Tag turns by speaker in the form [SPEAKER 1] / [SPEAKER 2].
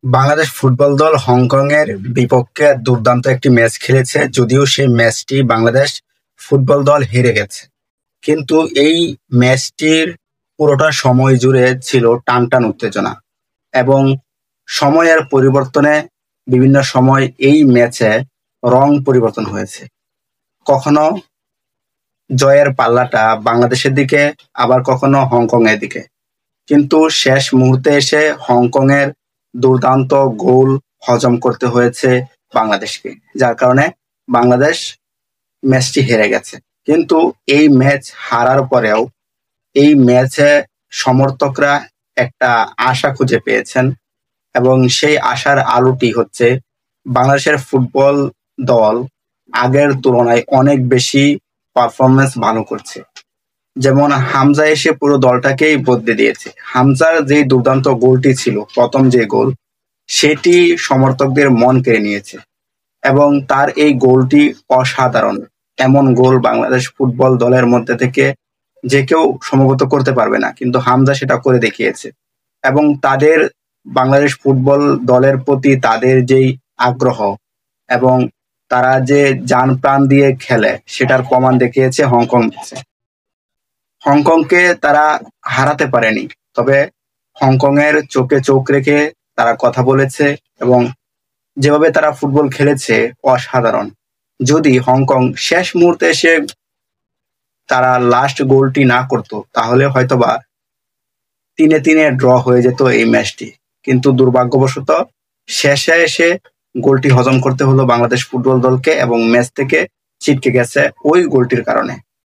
[SPEAKER 1] Bangladesh football দল Hong Kong এর বিপক্ষে দুর্দান্ত একটি ম্যাচ খেলেছে, যদিও সেই ম্যাচটি বাংলাদেশ ফুটবল দল হেরে গেছে। কিন্তু এই ম্যাচটির পুরোটা সময় জুড়ে ছিল টানটান উত্তেজনা এবং সময়ের পরিবর্তনে বিভিন্ন সময় এই ম্যাচে রং পরিবর্তন হয়েছে। কখনো জয়ের পাল্লাটা বাংলাদেশের দিকে, আবার কখনো হংকং এর দিকে। কিন্তু শেষ মুহূর্তে এসে হংকং এর দুর্দান্ত গোল হজম করতে হয়েছে বাংলাদেশকে, যার কারণে বাংলাদেশ ম্যাচটি হেরে গেছে। কিন্তু এই ম্যাচ হারার পরেও এই ম্যাচে সমর্থকরা একটা আশা খুঁজে পেয়েছেন এবং সেই আশার আলোটি হচ্ছে বাংলাদেশের ফুটবল দল আগের তুলনায় অনেক বেশি পারফরমেন্স ভালো করছে। যেমন হামজা এসে পুরো দলটাকেই বদলে দিয়েছে। হামজার যে দুর্দান্ত গোলটি ছিল, প্রথম যে গোল, সেটি সমর্থকদের মন কেড়ে নিয়েছে এবং তার এই গোলটি অসাধারণ। এমন গোল বাংলাদেশ ফুটবল দলের মধ্যে থেকে যে কেউ সম্ভবত করতে পারবে না, কিন্তু হামজা সেটা করে দেখিয়েছে। এবং তাদের বাংলাদেশ ফুটবল দলের প্রতি তাদের যেই আগ্রহ এবং তারা যে জান প্রাণ দিয়ে খেলে, সেটার প্রমাণ দেখিয়েছে হংকং ম্যাচে। হংকংকে তারা হারাতে পারেনি, তবে হংকং এর চোখে চোখ রেখে তারা কথা বলেছে এবং যেভাবে তারা ফুটবল খেলেছে অসাধারণ। যদি হংকং শেষ মুহূর্তে এসে তারা লাস্ট গোলটি না করতো, তাহলে হয়তোবা 3-3 ড্র হয়ে যেত এই ম্যাচটি। কিন্তু দুর্ভাগ্যবশত শেষে এসে গোলটি হজম করতে হলো বাংলাদেশ ফুটবল দলকে এবং ম্যাচ থেকে ছিটকে গেছে ওই গোলটির কারণে।